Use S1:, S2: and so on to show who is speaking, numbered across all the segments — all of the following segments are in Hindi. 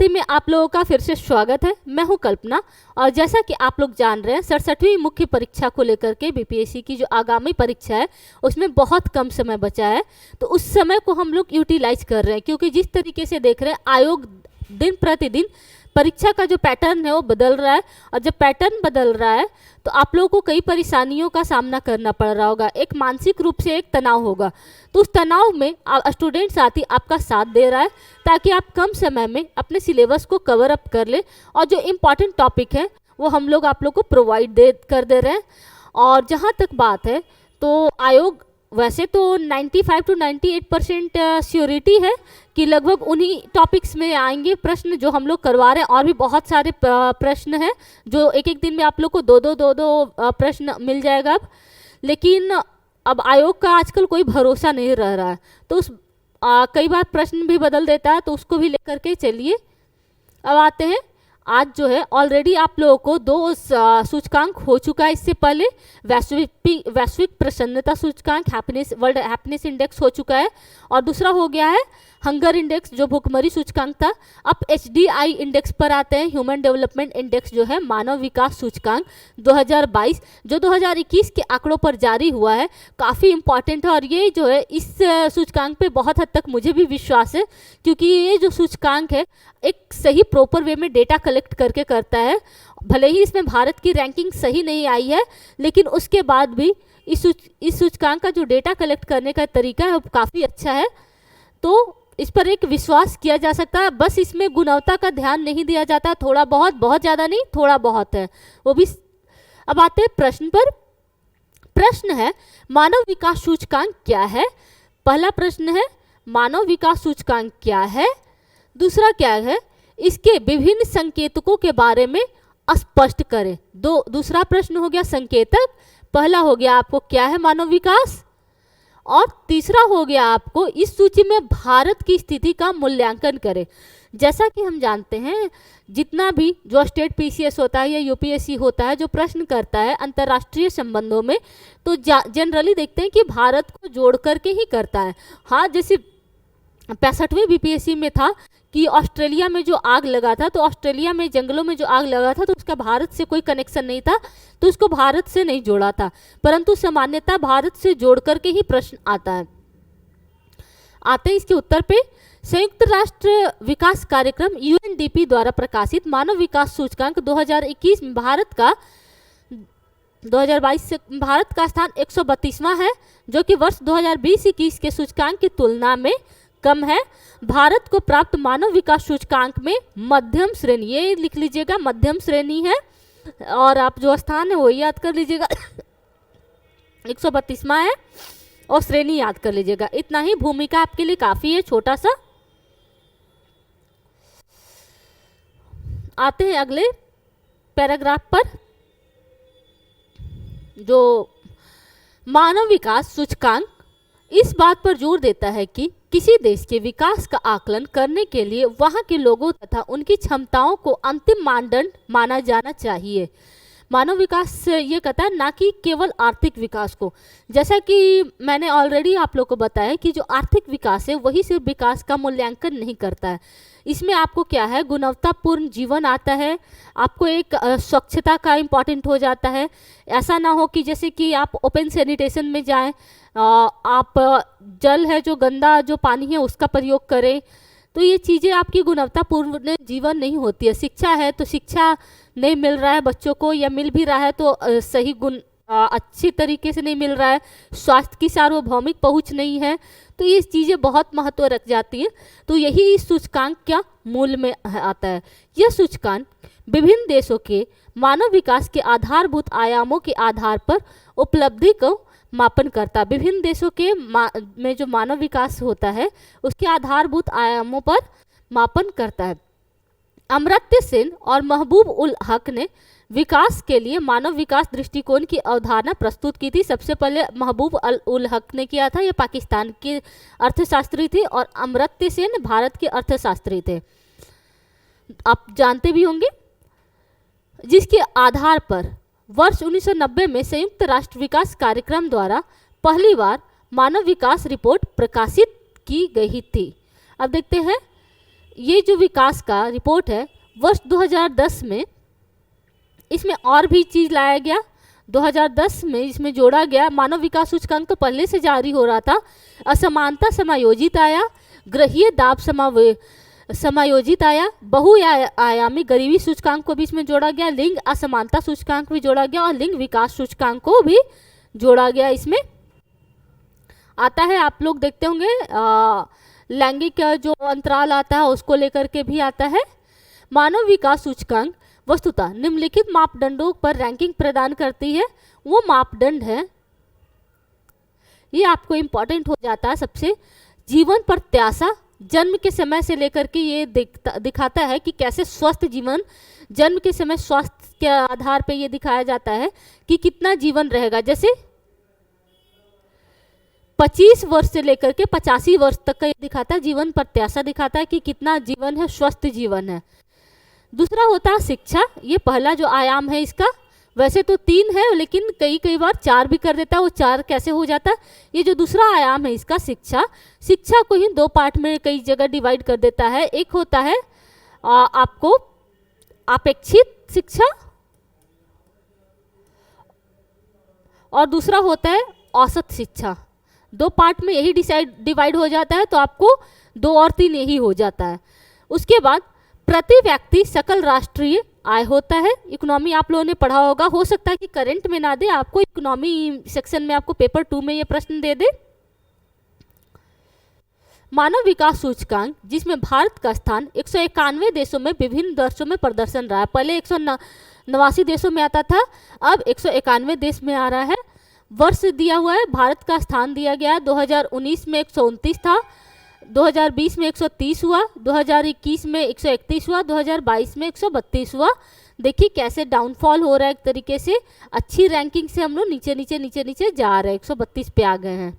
S1: में आप लोगों का फिर से स्वागत है। मैं हूं कल्पना और जैसा कि आप लोग जान रहे हैं 67वीं मुख्य परीक्षा को लेकर के बीपीएससी की जो आगामी परीक्षा है उसमें बहुत कम समय बचा है, तो उस समय को हम लोग यूटिलाइज कर रहे हैं क्योंकि जिस तरीके से देख रहे हैं आयोग दिन प्रतिदिन परीक्षा का जो पैटर्न है वो बदल रहा है और जब पैटर्न बदल रहा है तो आप लोगों को कई परेशानियों का सामना करना पड़ रहा होगा। एक मानसिक रूप से एक तनाव होगा, तो उस तनाव में स्टूडेंट साथी आपका साथ दे रहा है ताकि आप कम समय में अपने सिलेबस को कवर अप कर ले और जो इम्पॉर्टेंट टॉपिक है वो हम लोग आप लोग को प्रोवाइड कर दे रहे हैं। और जहाँ तक बात है तो आयोग वैसे तो 95 to 98% श्योरिटी है कि लगभग उन्हीं टॉपिक्स में आएंगे प्रश्न जो हम लोग करवा रहे हैं, और भी बहुत सारे प्रश्न हैं जो एक एक दिन में आप लोग को दो प्रश्न मिल जाएगा अब। लेकिन अब आयोग का आजकल कोई भरोसा नहीं रह रहा है, तो उस कई बार प्रश्न भी बदल देता है, तो उसको भी लेकर के चलिए। अब आते हैं आज जो है ऑलरेडी आप लोगों को 2 सूचकांक हो चुका है। इससे पहले वैश्विक प्रसन्नता सूचकांक वर्ल्ड हैप्पीनेस इंडेक्स हो चुका है और दूसरा हो गया है हंगर इंडेक्स जो भुखमरी सूचकांक था। अब HDI इंडेक्स पर आते हैं, ह्यूमन डेवलपमेंट इंडेक्स जो है मानव विकास सूचकांक 2022 जो 2021 के आंकड़ों पर जारी हुआ है, काफ़ी इंपॉर्टेंट है। और ये जो है इस सूचकांक पे बहुत हद तक मुझे भी विश्वास है क्योंकि ये जो सूचकांक है एक सही प्रॉपर वे में डेटा कलेक्ट करके करता है। भले ही इसमें भारत की रैंकिंग सही नहीं आई है, लेकिन उसके बाद भी इस सूचकांक का जो डेटा कलेक्ट करने का तरीका है वो काफ़ी अच्छा है, तो इस पर एक विश्वास किया जा सकता है। बस इसमें गुणवत्ता का ध्यान नहीं दिया जाता, थोड़ा बहुत, बहुत ज़्यादा नहीं, थोड़ा बहुत है वो भी। अब आते हैं प्रश्न पर। प्रश्न है मानव विकास सूचकांक क्या है। पहला प्रश्न है मानव विकास सूचकांक क्या है। दूसरा क्या है इसके विभिन्न संकेतकों के बारे में स्पष्ट करें। दूसरा प्रश्न हो गया संकेतक, पहला हो गया आपको क्या है मानव विकास, और तीसरा हो गया आपको इस सूची में भारत की स्थिति का मूल्यांकन करें। जैसा कि हम जानते हैं जितना भी जो स्टेट PCS होता है या UPSC होता है जो प्रश्न करता है अंतर्राष्ट्रीय संबंधों में, तो जनरली देखते हैं कि भारत को जोड़ करके ही करता है। हाँ, जैसे 65वीं BPSC में था कि ऑस्ट्रेलिया में जो आग लगा था, तो ऑस्ट्रेलिया में जंगलों में जो आग लगा था तो उसका भारत से कोई कनेक्शन नहीं था, तो उसको भारत से नहीं जोड़ा था, परंतु सामान्यतः भारत से जोड़ करके ही प्रश्न आता है। आते हैं इसके उत्तर पे। संयुक्त राष्ट्र विकास कार्यक्रम UNDP द्वारा प्रकाशित मानव विकास सूचकांक 2021 में भारत का 2022 से भारत का स्थान 132वां है, जो कि वर्ष 2020-21 के सूचकांक की तुलना में कम है। भारत को प्राप्त मानव विकास सूचकांक में मध्यम श्रेणी, ये लिख लीजिएगा मध्यम श्रेणी है, और आप जो स्थान है वो याद कर लीजिएगा 132वां है और श्रेणी याद कर लीजिएगा। इतना ही भूमिका आपके लिए काफी है, छोटा सा। आते हैं अगले पैराग्राफ पर। जो मानव विकास सूचकांक इस बात पर जोर देता है कि किसी देश के विकास का आकलन करने के लिए वहां के लोगों तथा उनकी क्षमताओं को अंतिम मानदंड माना जाना चाहिए। मानव विकास ये कहता है ना कि केवल आर्थिक विकास को। जैसा कि मैंने ऑलरेडी आप लोग को बताया कि जो आर्थिक विकास है वही सिर्फ विकास का मूल्यांकन नहीं करता है, इसमें आपको क्या है गुणवत्तापूर्ण जीवन आता है, आपको एक स्वच्छता का इम्पॉर्टेंट हो जाता है। ऐसा ना हो कि जैसे कि आप ओपन सैनिटेशन में जाएं, आप जल है जो गंदा जो पानी है उसका प्रयोग करें, तो ये चीज़ें आपकी गुणवत्तापूर्ण जीवन नहीं होती है। शिक्षा है तो शिक्षा नहीं मिल रहा है बच्चों को, या मिल भी रहा है तो सही गुण अच्छी तरीके से नहीं मिल रहा है, स्वास्थ्य की सार्वभौमिक पहुंच नहीं है, तो ये चीज़ें बहुत महत्व रख जाती हैं। तो यही इस सूचकांक क्या मूल में आता है। यह सूचकांक विभिन्न देशों के मानव विकास के आधारभूत आयामों के आधार पर उपलब्धि को मापन करता है। विभिन्न देशों के में जो मानव विकास होता है उसके आधारभूत आयामों पर मापन करता है। अमर्त्य सेन और महबूब उल हक ने विकास के लिए मानव विकास दृष्टिकोण की अवधारणा प्रस्तुत की थी। सबसे पहले महबूब उल हक ने किया था, ये पाकिस्तान के अर्थशास्त्री थे, और अमर्त्य सेन भारत के अर्थशास्त्री थे, आप जानते भी होंगे। जिसके आधार पर वर्ष 1990 में संयुक्त राष्ट्र विकास कार्यक्रम द्वारा पहली बार मानव विकास रिपोर्ट प्रकाशित की गई थी। अब देखते हैं ये जो विकास का रिपोर्ट है वर्ष 2010 में, इसमें और भी चीज़ लाया गया। 2010 में इसमें जोड़ा गया, मानव विकास सूचकांक तो पहले से जारी हो रहा था, असमानता समायोजित आया, ग्रहीय दाब समायोजित आया, बहुआयामी गरीबी सूचकांक को भी इसमें जोड़ा गया, लिंग असमानता सूचकांक भी जोड़ा गया और लिंग विकास सूचकांक को भी जोड़ा गया। इसमें आता है, आप लोग देखते होंगे लैंगिक जो अंतराल आता है उसको लेकर के भी आता है। मानव विकास सूचकांक वस्तुतः निम्नलिखित मापदंडों पर रैंकिंग प्रदान करती है। वो मापदंड है, ये आपको इम्पॉर्टेंट हो जाता है सबसे, जीवन प्रत्याशा जन्म के समय से लेकर के ये दिखाता है कि कैसे स्वस्थ जीवन, जन्म के समय स्वास्थ्य के आधार पे ये दिखाया जाता है कि कितना जीवन रहेगा। जैसे 25 वर्ष से लेकर के 85 वर्ष तक का ये दिखाता है, जीवन प्रत्याशा दिखाता है कि कितना जीवन है, स्वस्थ जीवन है। दूसरा होता है शिक्षा, ये पहला जो आयाम है इसका, वैसे तो 3 है लेकिन कई बार 4 भी कर देता है, वो 4 कैसे हो जाता है। ये जो दूसरा आयाम है इसका शिक्षा, शिक्षा को ही 2 पार्ट में कई जगह डिवाइड कर देता है। एक होता है आपको अपेक्षित शिक्षा और दूसरा होता है औसत शिक्षा। 2 पार्ट में यही डिवाइड हो जाता है, तो आपको 2 और 3 यही हो जाता है। उसके बाद प्रति व्यक्ति सकल राष्ट्रीय आय होता है, इकोनॉमी आप लोगों ने पढ़ा होगा, हो सकता है कि करंट में ना दे, आपको इकोनॉमी सेक्शन में आपको पेपर 2 में ये प्रश्न दे दे। मानव विकास सूचकांक जिसमें भारत का स्थान 191 देशों में विभिन्न वर्षों में प्रदर्शन रहा है। पहले 189 देशों में आता था, अब 191 देश में आ रहा है। वर्ष दिया हुआ है, भारत का स्थान दिया गया है, 2019 में 129 था, 2020 में 130 हुआ, 2021 में 131 हुआ, 2022 में 132 हुआ। देखिए कैसे डाउनफॉल हो रहा है, एक तरीके से अच्छी रैंकिंग से हम लोग नीचे नीचे नीचे नीचे जा रहे हैं, 132 पे आ गए हैं।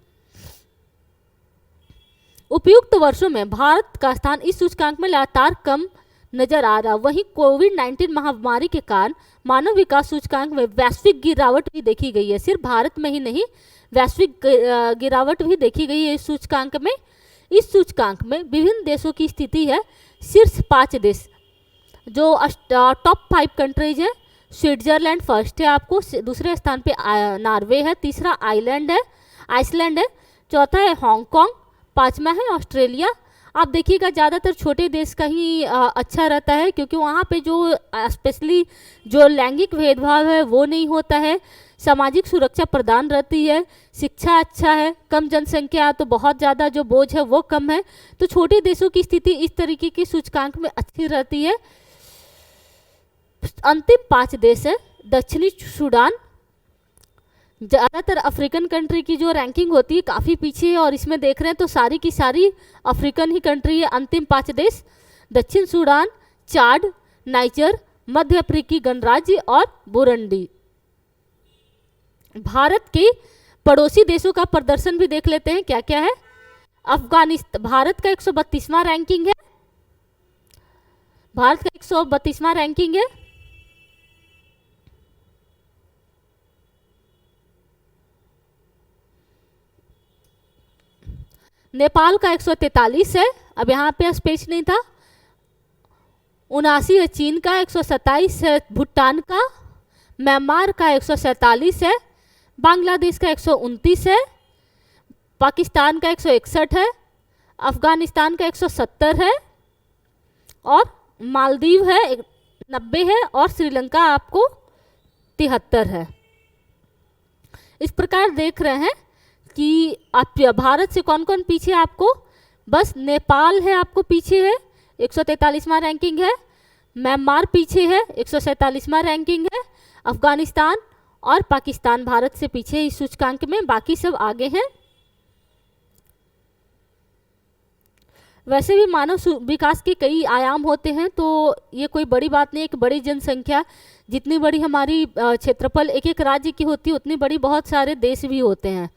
S1: उपयुक्त वर्षों में भारत का स्थान इस सूचकांक में लगातार कम नजर आ रहा। वहीं कोविड-19 महामारी के कारण मानव विकास सूचकांक में वैश्विक गिरावट भी देखी गई है। सिर्फ भारत में ही नहीं, वैश्विक गिरावट भी देखी गई है इस सूचकांक में। इस सूचकांक में विभिन्न देशों की स्थिति है। शीर्ष 5 देश जो टॉप 5 कंट्रीज है, स्विट्जरलैंड फर्स्ट है आपको, दूसरे स्थान पे नॉर्वे है, तीसरा आइसलैंड है, चौथा है हांगकांग, 5वां है ऑस्ट्रेलिया। आप देखिएगा ज़्यादातर छोटे देश का ही अच्छा रहता है, क्योंकि वहाँ पे जो स्पेशली जो लैंगिक भेदभाव है वो नहीं होता है, सामाजिक सुरक्षा प्रदान रहती है, शिक्षा अच्छा है, कम जनसंख्या तो बहुत ज़्यादा जो बोझ है वो कम है। तो छोटे देशों की स्थिति इस तरीके की सूचकांक में अच्छी रहती है। अंतिम 5 देश है दक्षिणी सूडान, ज़्यादातर अफ्रीकन कंट्री की जो रैंकिंग होती है काफ़ी पीछे है, और इसमें देख रहे हैं तो सारी की सारी अफ्रीकन ही कंट्री है। अंतिम 5 देश दक्षिण सूडान, चाड, नाइजर, मध्य अफ्रीकी गणराज्य और बुरुंडी। भारत के पड़ोसी देशों का प्रदर्शन भी देख लेते हैं क्या क्या है। अफगानिस्तान, भारत का 132वां रैंकिंग है, भारत का 132वां रैंकिंग है। नेपाल का 143 है, अब यहाँ पे स्पेस नहीं था। 79 है चीन का, 127 है भूटान का, म्यांमार का 147 है, बांग्लादेश का 129 है, पाकिस्तान का 161 है, अफगानिस्तान का 170 है, और मालदीव है 90 है, और श्रीलंका आपको 73 है। इस प्रकार देख रहे हैं कि आप भारत से कौन कौन पीछे है आपको, बस नेपाल है आपको पीछे है, 143वां रैंकिंग है, म्यांमार पीछे है, 147वां रैंकिंग है, अफगानिस्तान और पाकिस्तान भारत से पीछे इस सूचकांक में, बाकी सब आगे हैं। वैसे भी मानव विकास के कई आयाम होते हैं, तो ये कोई बड़ी बात नहीं। एक बड़ी जनसंख्या, जितनी बड़ी हमारी क्षेत्रफल एक एक राज्य की होती है, उतनी बड़ी बहुत सारे देश भी होते हैं।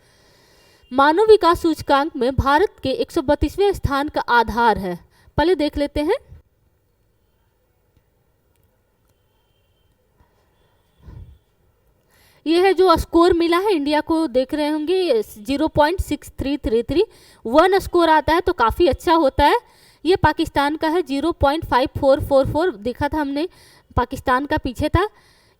S1: मानव विकास सूचकांक में भारत के 132वें स्थान का आधार है, पहले देख लेते हैं। ये है जो स्कोर मिला है इंडिया को, देख रहे होंगे 0.6333, 1 स्कोर आता है तो काफ़ी अच्छा होता है। ये पाकिस्तान का है 0.5444 देखा था हमने, पाकिस्तान का पीछे था।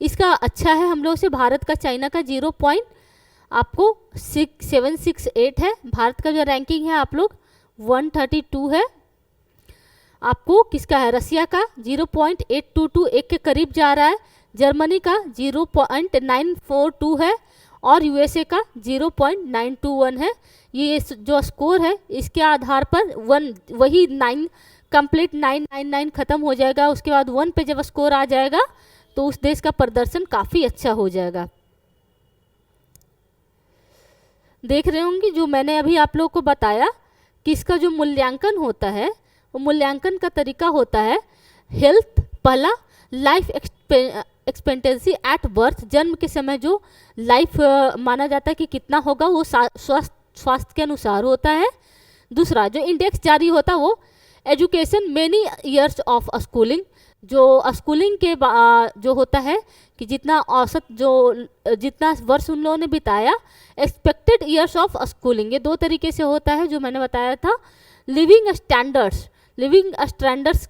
S1: इसका अच्छा है हम लोग से भारत का, चाइना का 0.768 है। भारत का जो रैंकिंग है आप लोग 132 है। आपको किसका है, रसिया का 0.822 एक के करीब जा रहा है। जर्मनी का 0.942 है और यूएसए का 0.921 है। ये जो स्कोर है इसके आधार पर वही 9 कंप्लीट 999 खत्म हो जाएगा। उसके बाद 1 पे जब स्कोर आ जाएगा तो उस देश का प्रदर्शन काफ़ी अच्छा हो जाएगा। देख रहे होंगे जो मैंने अभी आप लोगों को बताया कि इसका जो मूल्यांकन होता है वो मूल्यांकन का तरीका होता है हेल्थ, पहला लाइफ एक्सपेक्टेंसी एट बर्थ, जन्म के समय जो लाइफ माना जाता है कि कितना होगा वो स्वास्थ्य के अनुसार होता है। दूसरा जो इंडेक्स जारी होता है वो education many years of schooling, जो स्कूलिंग के जो होता है कि जितना औसत जो जितना वर्ष उन लोगों ने बिताया। एक्सपेक्टेड ईयर्स ऑफ स्कूलिंग, ये दो तरीके से होता है जो मैंने बताया था। लिविंग स्टैंडर्ड्स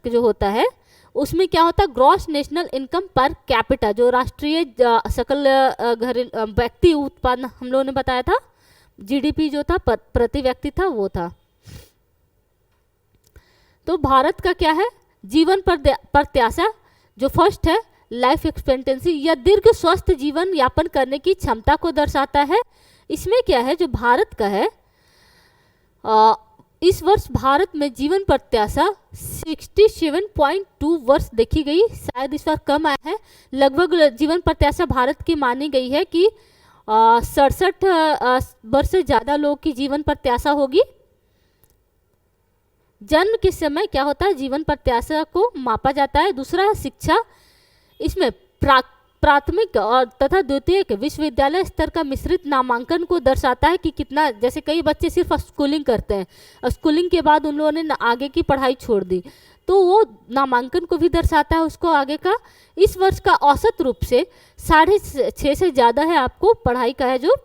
S1: जो होता है उसमें क्या होता है gross national income per capita, जो राष्ट्रीय सकल घरेलू व्यक्ति उत्पादन हम लोगों ने बताया था, जीडीपी जो था प्रति व्यक्ति था वो था। तो भारत का क्या है जीवन प्रत्याशा जो फर्स्ट है लाइफ एक्सपेक्टेंसी, यह दीर्घ स्वस्थ जीवन यापन करने की क्षमता को दर्शाता है। इसमें क्या है जो भारत का है इस वर्ष भारत में जीवन प्रत्याशा 67.2 वर्ष देखी गई, शायद इस बार कम आया है। लगभग जीवन प्रत्याशा भारत की मानी गई है कि 67 वर्ष से ज़्यादा लोगों की जीवन प्रत्याशा होगी। जन्म के समय क्या होता है जीवन प्रत्याशा को मापा जाता है। दूसरा है शिक्षा, इसमें प्राथमिक और तथा द्वितीयक विश्वविद्यालय स्तर का मिश्रित नामांकन को दर्शाता है कि कितना, जैसे कई बच्चे सिर्फ स्कूलिंग करते हैं, स्कूलिंग के बाद उन लोगों ने आगे की पढ़ाई छोड़ दी, तो वो नामांकन को भी दर्शाता है उसको आगे का। इस वर्ष का औसत रूप से 6.5 से ज़्यादा है आपको पढ़ाई का है, जो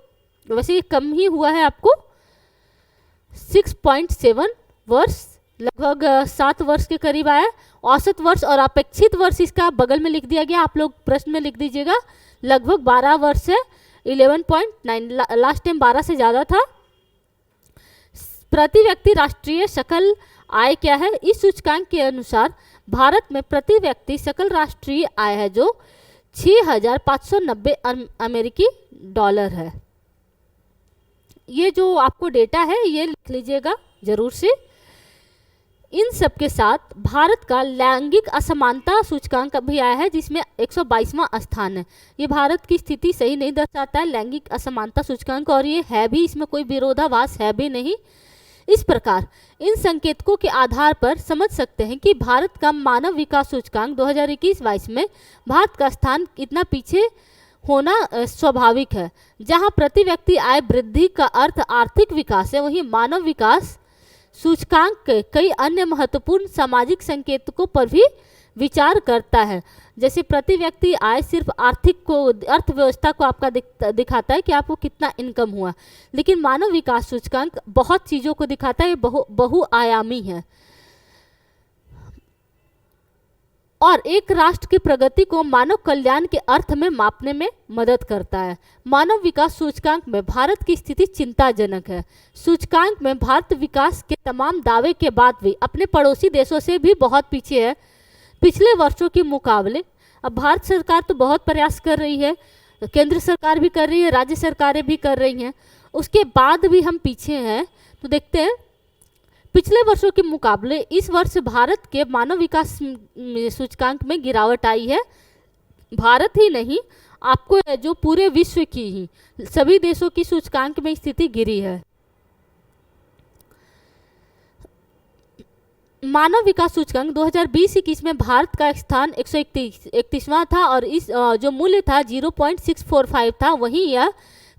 S1: वैसे कम ही हुआ है आपको 6.7 वर्ष, लगभग 7 वर्ष के करीब आया। औसत वर्ष और अपेक्षित वर्ष इसका बगल में लिख दिया गया, आप लोग प्रश्न में लिख दीजिएगा। लगभग 12 वर्ष है 11.9, लास्ट टाइम 12 से ज़्यादा था। प्रति व्यक्ति राष्ट्रीय सकल आय क्या है, इस सूचकांक के अनुसार भारत में प्रति व्यक्ति सकल राष्ट्रीय आय है जो 6,590 अमेरिकी डॉलर है। ये जो आपको डेटा है ये लिख लीजिएगा जरूर से। इन सब के साथ भारत का लैंगिक असमानता सूचकांक भी आया है जिसमें 122वां स्थान है। ये भारत की स्थिति सही नहीं दर्शाता है लैंगिक असमानता सूचकांक, और ये है भी, इसमें कोई विरोधाभास है भी नहीं। इस प्रकार इन संकेतकों के आधार पर समझ सकते हैं कि भारत का मानव विकास सूचकांक 2021-22 में भारत का स्थान इतना पीछे होना स्वाभाविक है। जहां प्रति व्यक्ति आय वृद्धि का अर्थ आर्थिक विकास है, वहीं मानव विकास सूचकांक के कई अन्य महत्वपूर्ण सामाजिक संकेतकों पर भी विचार करता है। जैसे प्रति व्यक्ति आय सिर्फ आर्थिक को, अर्थव्यवस्था को आपका दिखाता है कि आपको कितना इनकम हुआ, लेकिन मानव विकास सूचकांक बहुत चीज़ों को दिखाता है, बहुआयामी है और एक राष्ट्र की प्रगति को मानव कल्याण के अर्थ में मापने में मदद करता है। मानव विकास सूचकांक में भारत की स्थिति चिंताजनक है। सूचकांक में भारत विकास के तमाम दावे के बाद भी अपने पड़ोसी देशों से भी बहुत पीछे है पिछले वर्षों के मुकाबले। अब भारत सरकार तो बहुत प्रयास कर रही है, केंद्र सरकार भी कर रही है, राज्य सरकारें भी कर रही हैं, उसके बाद भी हम पीछे हैं। तो देखते हैं पिछले वर्षों के मुकाबले इस वर्ष भारत के मानव विकास सूचकांक में गिरावट आई है। भारत ही नहीं, आपको जो पूरे विश्व की ही सभी देशों की सूचकांक में स्थिति गिरी है। मानव विकास सूचकांक 2020-21 में भारत का स्थान 131वां था और इस जो मूल्य था 0.645 था, वहीं यह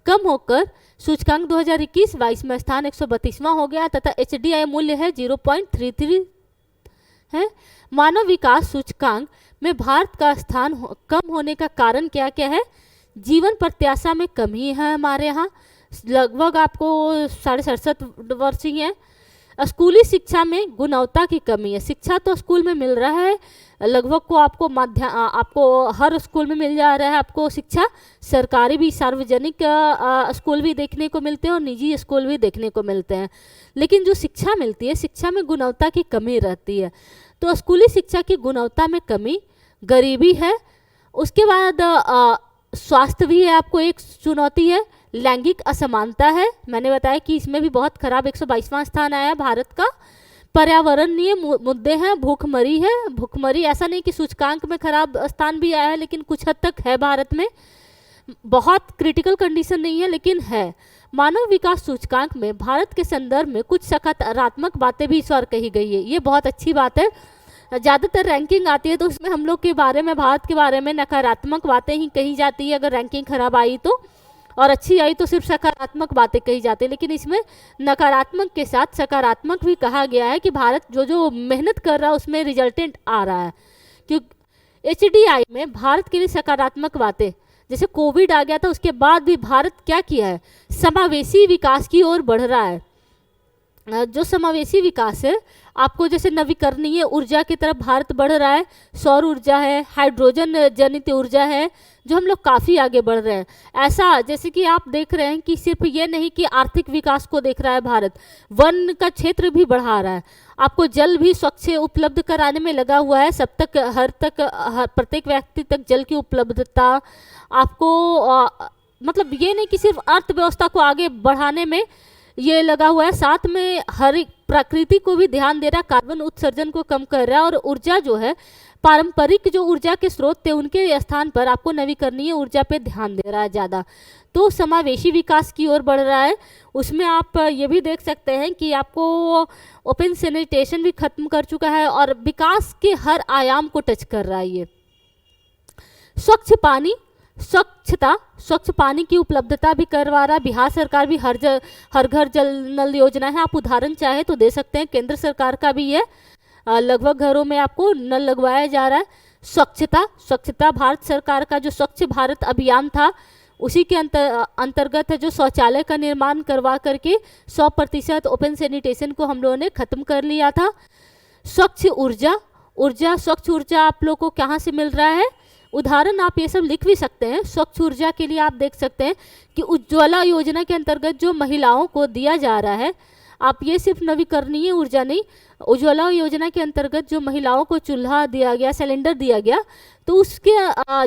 S1: कम होकर सूचकांक 2021-22 में स्थान 132वां हो गया तथा HDI मूल्य है 0.33 है। मानव विकास सूचकांक में भारत का स्थान कम होने का कारण क्या क्या है? जीवन प्रत्याशा में कमी है हमारे यहाँ, लगभग आपको 67.5 वर्ष ही है। स्कूली शिक्षा में गुणवत्ता की कमी है। शिक्षा तो स्कूल में मिल रहा है लगभग को आपको हर स्कूल में मिल जा रहा है आपको शिक्षा। सरकारी भी, सार्वजनिक स्कूल भी देखने को मिलते हैं और निजी स्कूल भी देखने को मिलते हैं, लेकिन जो शिक्षा मिलती है शिक्षा में गुणवत्ता की कमी रहती है। तो स्कूली शिक्षा की गुणवत्ता में कमी, गरीबी है। उसके बाद स्वास्थ्य भी है, आपको एक चुनौती है। लैंगिक असमानता है, मैंने बताया कि इसमें भी बहुत खराब 122वां स्थान आया भारत का। पर्यावरणीय मुद्दे हैं, भूखमरी है। भूखमरी ऐसा नहीं कि सूचकांक में खराब स्थान भी आया है, लेकिन कुछ हद तक है भारत में, बहुत क्रिटिकल कंडीशन नहीं है लेकिन है। मानव विकास सूचकांक में भारत के संदर्भ में कुछ सकारात्मक बातें भी इस बार कही गई है, ये बहुत अच्छी बात है। ज़्यादातर रैंकिंग आती है तो उसमें हम लोग के बारे में, भारत के बारे में नकारात्मक बातें ही कही जाती है अगर रैंकिंग खराब आई तो, और अच्छी आई तो सिर्फ सकारात्मक बातें कही जाती है। लेकिन इसमें नकारात्मक के साथ सकारात्मक भी कहा गया है कि भारत जो जो मेहनत कर रहा है उसमें रिजल्टेंट आ रहा है। क्योंकि HDI में भारत के लिए सकारात्मक बातें, जैसे कोविड आ गया था उसके बाद भी भारत क्या किया है, समावेशी विकास की ओर बढ़ रहा है। जो समावेशी विकास है, आपको जैसे नवीकरणीय ऊर्जा की तरफ भारत बढ़ रहा है, सौर ऊर्जा है, हाइड्रोजन जनित ऊर्जा है, जो हम लोग काफ़ी आगे बढ़ रहे हैं। ऐसा जैसे कि आप देख रहे हैं कि सिर्फ ये नहीं कि आर्थिक विकास को देख रहा है भारत, वन का क्षेत्र भी बढ़ा रहा है, आपको जल भी स्वच्छ उपलब्ध कराने में लगा हुआ है। सब तक हर प्रत्येक व्यक्ति तक जल की उपलब्धता आपको मतलब ये नहीं कि सिर्फ अर्थव्यवस्था को आगे बढ़ाने में ये लगा हुआ है, साथ में हर एक प्रकृति को भी ध्यान दे रहा है, कार्बन उत्सर्जन को कम कर रहा है। और ऊर्जा जो है, पारंपरिक जो ऊर्जा के स्रोत थे उनके स्थान पर आपको नवीकरणीय ऊर्जा पे ध्यान दे रहा है ज़्यादा। तो समावेशी विकास की ओर बढ़ रहा है। उसमें आप ये भी देख सकते हैं कि आपको ओपन सैनिटेशन भी खत्म कर चुका है और विकास के हर आयाम को टच कर रहा है ये। स्वच्छ पानी, स्वच्छ पानी की उपलब्धता भी करवा रहा है। बिहार सरकार भी हर घर जल नल योजना है, आप उदाहरण चाहे तो दे सकते हैं। केंद्र सरकार का भी है, लगभग घरों में आपको नल लगवाया जा रहा है। स्वच्छता भारत सरकार का जो स्वच्छ भारत अभियान था उसी के अंतर्गत है, जो शौचालय का निर्माण करवा करके 100% ओपन सैनिटेशन को हम लोगों ने ख़त्म कर लिया था। स्वच्छ ऊर्जा आप लोग को कहाँ से मिल रहा है, उदाहरण आप ये सब लिख भी सकते हैं। स्वच्छ ऊर्जा के लिए आप देख सकते हैं कि उज्ज्वला योजना के अंतर्गत जो महिलाओं को दिया जा रहा है, आप ये सिर्फ नवीकरणीय ऊर्जा नहीं, उज्ज्वला योजना के अंतर्गत जो महिलाओं को चूल्हा दिया गया, सिलेंडर दिया गया, तो उसके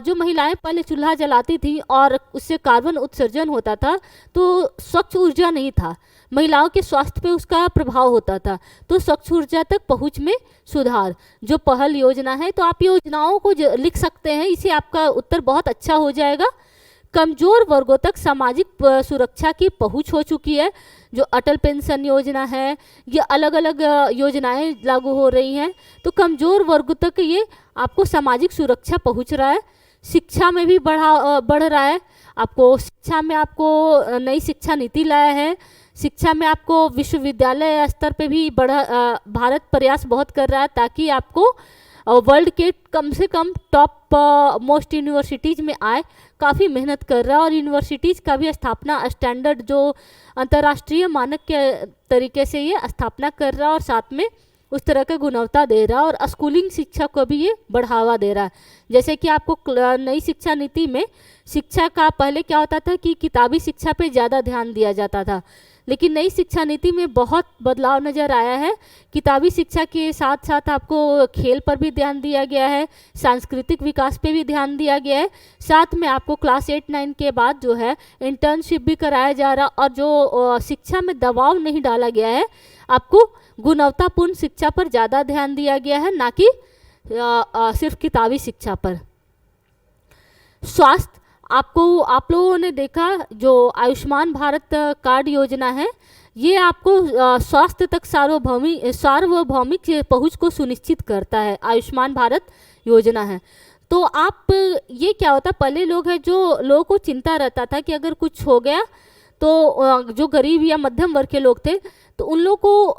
S1: जो महिलाएं पहले चूल्हा जलाती थी और उससे कार्बन उत्सर्जन होता था, तो स्वच्छ ऊर्जा नहीं था, महिलाओं के स्वास्थ्य पे उसका प्रभाव होता था। तो स्वच्छ ऊर्जा तक पहुंच में सुधार जो पहल योजना है, तो आप योजनाओं को लिख सकते हैं, इससे आपका उत्तर बहुत अच्छा हो जाएगा। कमजोर वर्गों तक सामाजिक सुरक्षा की पहुंच हो चुकी है, जो अटल पेंशन योजना है, ये अलग अलग योजनाएं लागू हो रही हैं, तो कमजोर वर्ग तक ये आपको सामाजिक सुरक्षा पहुंच रहा है। शिक्षा में भी बढ़ रहा है, आपको शिक्षा में आपको नई शिक्षा नीति लाया है। शिक्षा में आपको विश्वविद्यालय स्तर पे भी भारत प्रयास बहुत कर रहा है ताकि आपको वर्ल्ड के कम से कम टॉप मोस्ट यूनिवर्सिटीज़ में आए, काफ़ी मेहनत कर रहा है। और यूनिवर्सिटीज़ का भी स्थापना स्टैंडर्ड जो अंतर्राष्ट्रीय मानक के तरीके से ये स्थापना कर रहा है और साथ में उस तरह का गुणवत्ता दे रहा है और स्कूलिंग शिक्षा को भी ये बढ़ावा दे रहा है। जैसे कि आपको नई शिक्षा नीति में शिक्षा का पहले क्या होता था कि किताबी शिक्षा पे ज़्यादा ध्यान दिया जाता था, लेकिन नई शिक्षा नीति में बहुत बदलाव नज़र आया है। किताबी शिक्षा के साथ साथ आपको खेल पर भी ध्यान दिया गया है, सांस्कृतिक विकास पे भी ध्यान दिया गया है, साथ में आपको क्लास 8-9 के बाद जो है इंटर्नशिप भी कराया जा रहा, और जो शिक्षा में दबाव नहीं डाला गया है, आपको गुणवत्तापूर्ण शिक्षा पर ज़्यादा ध्यान दिया गया है, ना कि सिर्फ किताबी शिक्षा पर। स्वास्थ्य, आप लोगों ने देखा जो आयुष्मान भारत कार्ड योजना है, ये आपको स्वास्थ्य तक सार्वभौमिक पहुंच को सुनिश्चित करता है, आयुष्मान भारत योजना है। तो आप ये क्या होता, पहले लोग हैं जो लोगों को चिंता रहता था कि अगर कुछ हो गया तो जो गरीब या मध्यम वर्ग के लोग थे तो उन लोगों को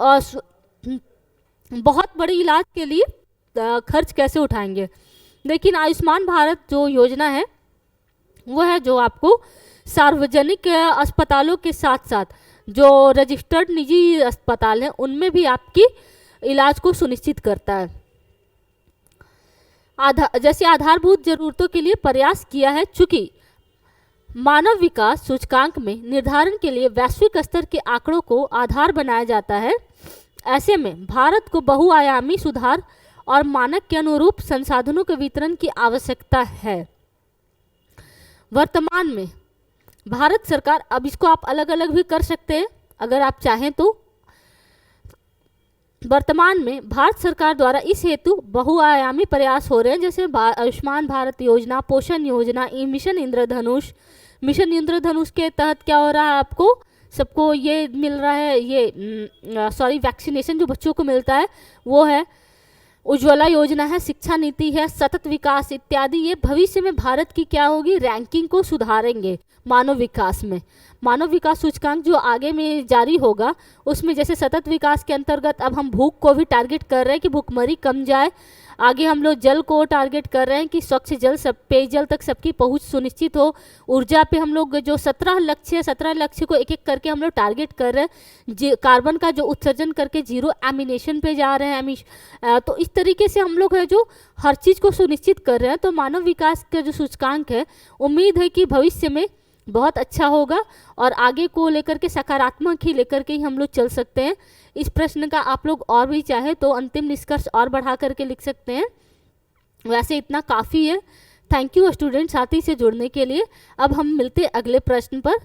S1: बहुत बड़े इलाज के लिए खर्च कैसे उठाएंगे। लेकिन आयुष्मान भारत जो योजना है वो है जो आपको सार्वजनिक अस्पतालों के साथ साथ जो रजिस्टर्ड निजी अस्पताल हैं उनमें भी आपकी इलाज को सुनिश्चित करता है। जैसे आधारभूत जरूरतों के लिए प्रयास किया है। चूंकि मानव विकास सूचकांक में निर्धारण के लिए वैश्विक स्तर के आंकड़ों को आधार बनाया जाता है, ऐसे में भारत को बहुआयामी सुधार और मानक के अनुरूप संसाधनों के वितरण की आवश्यकता है। वर्तमान में भारत सरकार, अब इसको आप अलग अलग भी कर सकते हैं अगर आप चाहें तो, वर्तमान में भारत सरकार द्वारा इस हेतु बहुआयामी प्रयास हो रहे हैं, जैसे आयुष्मान भारत योजना, पोषण योजना, मिशन इंद्रधनुष। मिशन इंद्रधनुष के तहत क्या हो रहा है, आपको सबको ये मिल रहा है, ये वैक्सीनेशन जो बच्चों को मिलता है वो है। उज्ज्वला योजना है, शिक्षा नीति है, सतत विकास इत्यादि। ये भविष्य में भारत की क्या होगी, रैंकिंग को सुधारेंगे मानव विकास में। मानव विकास सूचकांक जो आगे में जारी होगा उसमें जैसे सतत विकास के अंतर्गत अब हम भूख को भी टारगेट कर रहे हैं कि भूखमरी कम जाए। आगे हम लोग जल को टारगेट कर रहे हैं कि स्वच्छ जल, सब पेयजल तक सबकी पहुंच सुनिश्चित हो। ऊर्जा पे हम लोग जो 17 लक्ष्य है, 17 लक्ष्य को एक एक करके हम लोग टारगेट कर रहे हैं। कार्बन का जो उत्सर्जन करके जीरो एमिनेशन पे जा रहे हैं। तो इस तरीके से हम लोग है जो हर चीज़ को सुनिश्चित कर रहे हैं। तो मानव विकास का जो सूचकांक है, उम्मीद है कि भविष्य में बहुत अच्छा होगा और आगे को लेकर के सकारात्मक ही लेकर के ही हम लोग चल सकते हैं। इस प्रश्न का आप लोग और भी चाहे तो अंतिम निष्कर्ष और बढ़ा करके लिख सकते हैं। वैसे इतना काफ़ी है। थैंक यू स्टूडेंट साथी से जुड़ने के लिए। अब हम मिलते हैं अगले प्रश्न पर।